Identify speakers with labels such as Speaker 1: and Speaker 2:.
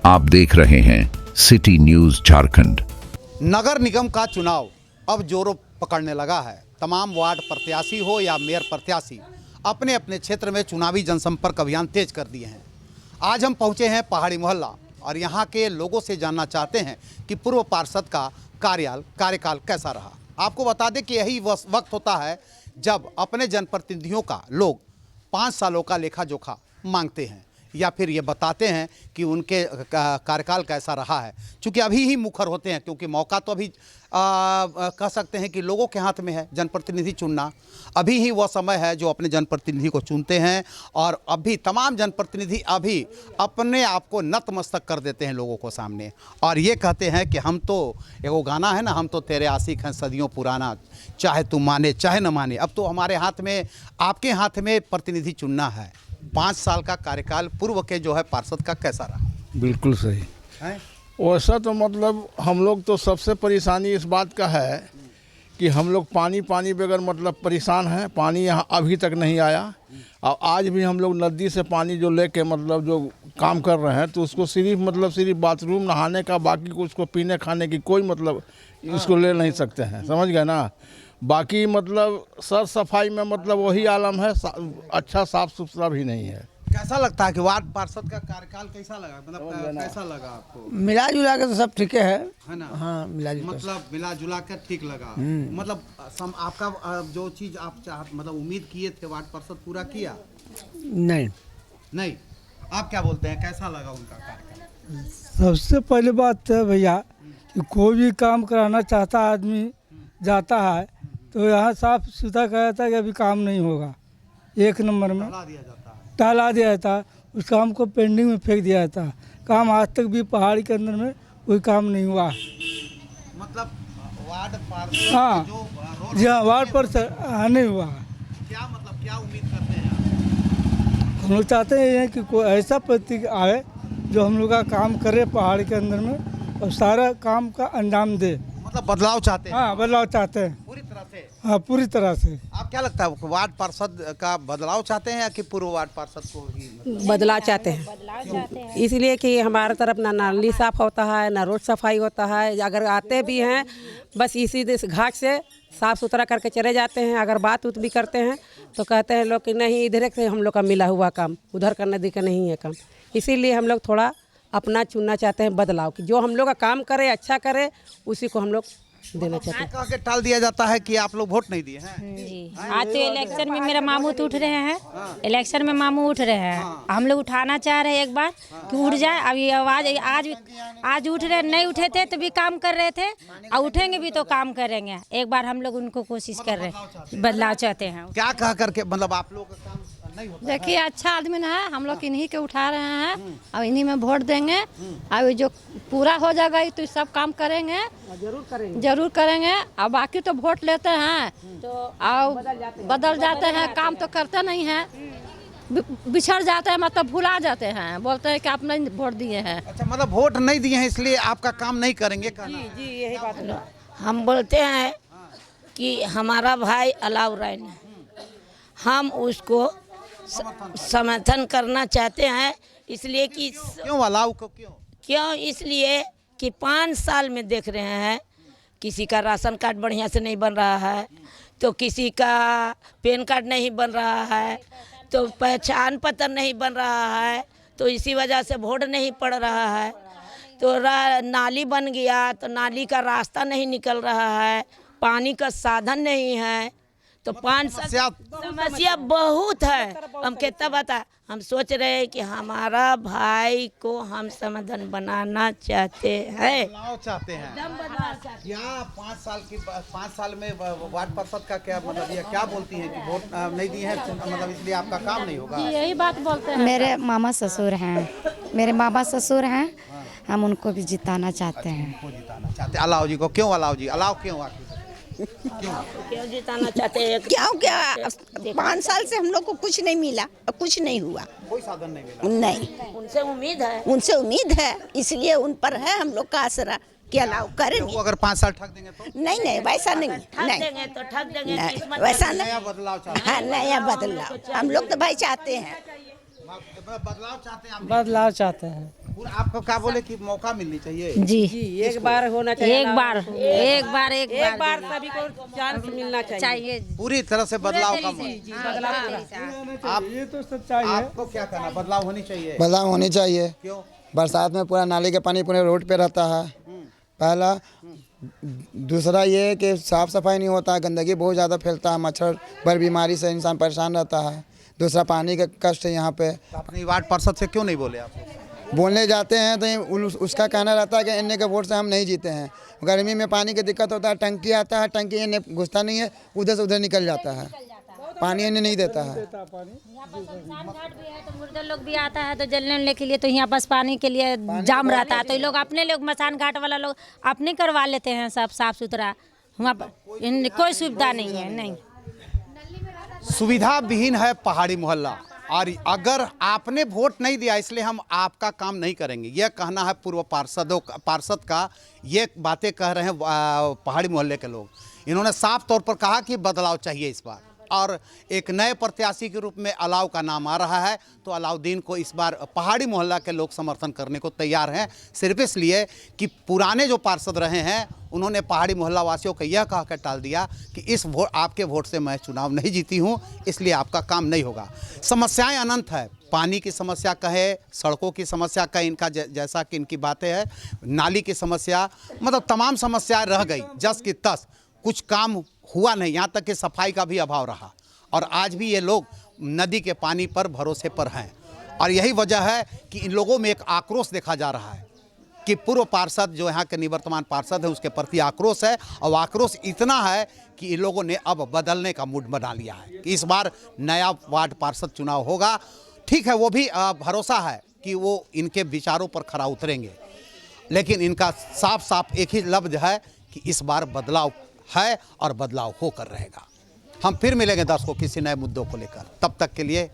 Speaker 1: आप देख रहे हैं सिटी न्यूज झारखंड।
Speaker 2: नगर निगम का चुनाव अब जोरों पकड़ने लगा है। तमाम वार्ड प्रत्याशी हो या मेयर प्रत्याशी अपने अपने क्षेत्र में चुनावी जनसंपर्क अभियान तेज कर दिए हैं। आज हम पहुंचे हैं पहाड़ी मोहल्ला और यहां के लोगों से जानना चाहते हैं कि पूर्व पार्षद का कार्यकाल कैसा रहा। आपको बता दें कि यही वक्त होता है जब अपने जनप्रतिनिधियों का लोग 5 सालों का लेखा जोखा मांगते हैं या फिर ये बताते हैं कि उनके कार्यकाल कैसा रहा है। चूँकि अभी ही मुखर होते हैं, क्योंकि मौका तो अभी कह सकते हैं कि लोगों के हाथ में है जनप्रतिनिधि चुनना। अभी ही वह समय है जो अपने जनप्रतिनिधि को चुनते हैं और अभी तमाम जनप्रतिनिधि अभी अपने आप को नतमस्तक कर देते हैं लोगों को सामने और ये कहते हैं कि हम तो, एगो गाना है ना, हम तो तेरे आशिक हैं सदियों पुराना, चाहे तू माने चाहे न माने। अब तो हमारे हाथ में, आपके हाथ में प्रतिनिधि चुनना है। 5 साल का कार्यकाल पूर्व के जो है पार्षद का कैसा रहा?
Speaker 3: बिल्कुल सही
Speaker 2: है।
Speaker 3: वैसा तो मतलब हम लोग तो सबसे परेशानी इस बात का है कि हम लोग पानी बगैर मतलब परेशान हैं। पानी यहाँ अभी तक नहीं आया और आज भी हम लोग नदी से पानी जो लेके मतलब जो काम कर रहे हैं तो उसको सिर्फ बाथरूम नहाने का, बाकी को उसको पीने खाने की कोई मतलब इसको ले नहीं सकते हैं, समझ गए ना। बाकी मतलब सर सफाई में मतलब वही आलम है, अच्छा साफ सुथरा भी नहीं है।
Speaker 2: कैसा लगता है कि वार्ड पार्षद का कार्यकाल कैसा लगा? मतलब कैसा लगा आपको?
Speaker 4: मिला जुला के तो सब ठीक है
Speaker 2: ना?
Speaker 4: हाँ, मिला जुला
Speaker 2: मतलब मिला जुला कर ठीक लगा। मतलब आपका जो चीज आप मतलब उम्मीद किए थे वार्ड पार्षद पूरा किया?
Speaker 4: नहीं।
Speaker 2: आप क्या बोलते हैं, कैसा लगा उनका कार्यकाल?
Speaker 5: सबसे पहले बात है भैया कि कोई भी काम कराना चाहता आदमी जाता है तो यहाँ साफ सुथरा कहता है कि अभी काम नहीं होगा, 1 नंबर में टाला दिया जाता, उस काम को पेंडिंग में फेंक दिया जाता। काम आज तक भी पहाड़ी के अंदर में कोई काम नहीं हुआ।
Speaker 2: मतलब वार्ड पार्षद
Speaker 5: हाँ
Speaker 2: जो
Speaker 5: जी हाँ, वार्ड पर नहीं हुआ।
Speaker 2: क्या मतलब क्या उम्मीद करते हैं?
Speaker 5: हम लोग चाहते हैं कि कोई ऐसा प्रतीक आए जो हम लोग का काम करे पहाड़ के अंदर में और सारा काम का अंजाम दे।
Speaker 2: मतलब बदलाव चाहते हैं?
Speaker 5: हाँ, बदलाव चाहते हैं
Speaker 2: पूरी तरह से।
Speaker 5: हाँ, पूरी तरह से।
Speaker 2: आप क्या लगता है वार्ड पार्षद का बदलाव चाहते हैं या कि पूर्व वार्ड पार्षद को ही
Speaker 6: बदलाव चाहते हैं? इसलिए कि हमारे तरफ ना नाली साफ होता है, ना रोड सफाई होता है। अगर आते भी हैं बस इसी घाट से साफ सुथरा करके चले जाते हैं। अगर बात उत भी करते हैं तो कहते हैं लोग कि नहीं, इधर से हम लोग का मिला हुआ काम, उधर का नदी का नहीं है काम। इसीलिए हम लोग थोड़ा अपना चुनना चाहते हैं बदलाव की, जो हम लोग का काम करे, अच्छा करे, उसी को हम लोग देना चाहते हैं।
Speaker 2: कह के टाल दिया जाता है कि आप लोग वोट नहीं दिए हैं।
Speaker 7: जी, आज तो इलेक्शन में मेरा मामू तो उठ रहे हैं। इलेक्शन में मामू उठ रहे हैं। हम लोग उठाना चाह रहे हैं एक बार कि उठ जाए। अब ये आवाज आज उठ रहे, नहीं उठे थे तो भी काम कर रहे थे और उठेंगे भी तो काम करेंगे। एक बार हम लोग उनको कोशिश कर रहे हैं, बदलाव चाहते हैं।
Speaker 2: क्या कह करके मतलब आप लोग का काम नहीं होता?
Speaker 8: देखिए अच्छा आदमी है, हम लोग इन्हीं के उठा रहे हैं और इन्हीं में वोट देंगे। अब जो पूरा हो जाएगा तो सब काम करेंगे, जरूर करेंगे। और बाकी तो वोट लेते हैं तो बदल जाते हैं, काम तो करते नहीं हैं, बिछड़ जाते हैं, मतलब भुला जाते हैं, बोलते हैं कि आप नहीं वोट दिए हैं।
Speaker 2: अच्छा, मतलब वोट नहीं दिए हैं इसलिए आपका काम नहीं करेंगे?
Speaker 6: जी यही बात।
Speaker 9: हम बोलते हैं कि हमारा भाई अलाउ राय, हम उसको समर्थन करना चाहते हैं। इसलिए कि
Speaker 2: क्यों अलाउ को क्यों?
Speaker 9: इसलिए कि 5 साल में देख रहे हैं किसी का राशन कार्ड बढ़िया से नहीं बन रहा है, तो किसी का पैन कार्ड नहीं बन रहा है, तो पहचान पत्र नहीं बन रहा है, तो इसी वजह से वोट नहीं पड़ रहा है। तो नाली बन गया तो नाली का रास्ता नहीं निकल रहा है, पानी का साधन नहीं है। तो 5 साल समस्या बहुत है। हम कितना बता, हम सोच रहे हैं कि हमारा भाई को हम समाधान बनाना चाहते हैं।
Speaker 2: क्या 5 साल में वार्ड पार्षद का क्या मतलब, ये क्या बोलती हैं कि वोट नहीं दी है मतलब इसलिए आपका काम नहीं होगा?
Speaker 8: यही बात बोलते हैं।
Speaker 10: मेरे मामा ससुर हैं, हम उनको भी जिताना चाहते हैं।
Speaker 2: अलाउ जी को क्यों? अलाउ जी अलाउ क्यों?
Speaker 9: क्यों जिताना चाहते हैं?
Speaker 11: क्या 5 साल से हम लोग को कुछ नहीं मिला, कुछ नहीं हुआ,
Speaker 2: कोई साधन नहीं मिला।
Speaker 11: नहीं,
Speaker 9: उनसे
Speaker 11: उम्मीद है, इसलिए उन पर है हम लोग का आसरा कि अलाउ करेंगे।
Speaker 2: अगर 5 साल ठग देंगे तो?
Speaker 11: नहीं, वैसा नहीं,
Speaker 9: ठग देंगे
Speaker 11: वैसा नहीं। नया बदलाव हम लोग तो भाई चाहते हैं।
Speaker 2: बदलाव चाहते हैं।
Speaker 5: बदलाव चाहते हैं।
Speaker 2: आपको क्या बोले कि मौका मिलनी चाहिए?
Speaker 7: जी
Speaker 6: एक बार होना चाहिए,
Speaker 7: एक बार
Speaker 6: सभी को चांस मिलना चाहिए।
Speaker 2: पूरी तरह से बदलाव का
Speaker 5: आप ये तो सच्चाई है।
Speaker 2: आपको क्या कहना, बदलाव होनी चाहिए?
Speaker 12: बदलाव होनी चाहिए।
Speaker 2: क्यों?
Speaker 12: बरसात में पूरा नाली का पानी पूरे रोड पे रहता है, पहला। दूसरा ये है कि साफ़ सफाई नहीं होता है, गंदगी बहुत ज़्यादा फैलता है, मच्छर बर बीमारी से इंसान परेशान रहता है। दूसरा पानी का कष्ट है यहाँ पे।
Speaker 2: अपनी वार्ड पार्षद से क्यों नहीं बोले आप?
Speaker 12: बोलने जाते हैं तो उसका कहना रहता है कि इन्ने के वोट से हम नहीं जीते हैं। गर्मी में पानी की दिक्कत होता है, टंकी आता है, टंकी इन्हें घुसता नहीं है, उधर से उधर निकल जाता है, पानी इन्हें नहीं देता है।
Speaker 7: तो मुर्दा लोग भी आता है तो जलने उलने के लिए, तो यहाँ बस पानी के लिए जाम रहता है, तो ये लोग अपने लोग मसान घाट वाला लोग अपने करवा लेते हैं सब साफ सुथरा। वहाँ पर कोई सुविधा नहीं है। नहीं,
Speaker 2: सुविधा विहीन है पहाड़ी मोहल्ला, और अगर आपने वोट नहीं दिया इसलिए हम आपका काम नहीं करेंगे, यह कहना है पूर्व पार्षद का। ये बातें कह रहे हैं पहाड़ी मोहल्ले के लोग। इन्होंने साफ तौर पर कहा कि बदलाव चाहिए इस बार, और एक नए प्रत्याशी के रूप में अलाउ का नाम आ रहा है, तो अलाउद्दीन को इस बार पहाड़ी मोहल्ला के लोग समर्थन करने को तैयार हैं, सिर्फ इसलिए कि पुराने जो पार्षद रहे हैं उन्होंने पहाड़ी मोहल्ला वासियों को यह कह कर टाल दिया कि इस आपके वोट से मैं चुनाव नहीं जीती हूँ, इसलिए आपका काम नहीं होगा। समस्याएं अनंत है, पानी की समस्या कहे, सड़कों की समस्या कहे, इनका जैसा कि इनकी बातें हैं, नाली की समस्या, मतलब तमाम समस्याएं रह गई जस की तस, कुछ काम हुआ नहीं, यहाँ तक कि सफाई का भी अभाव रहा, और आज भी ये लोग नदी के पानी पर भरोसे पर हैं। और यही वजह है कि इन लोगों में एक आक्रोश देखा जा रहा है कि पूर्व पार्षद जो यहाँ के निवर्तमान पार्षद है उसके प्रति आक्रोश है, और आक्रोश इतना है कि इन लोगों ने अब बदलने का मूड बना लिया है कि इस बार नया वार्ड पार्षद चुनाव होगा। ठीक है, वो भी भरोसा है कि वो इनके विचारों पर खरा उतरेंगे, लेकिन इनका साफ साफ एक ही लफ्ज है कि इस बार बदलाव है और बदलाव होकर रहेगा। हम फिर मिलेंगे दर्शकों किसी नए मुद्दों को लेकर, तब तक के लिए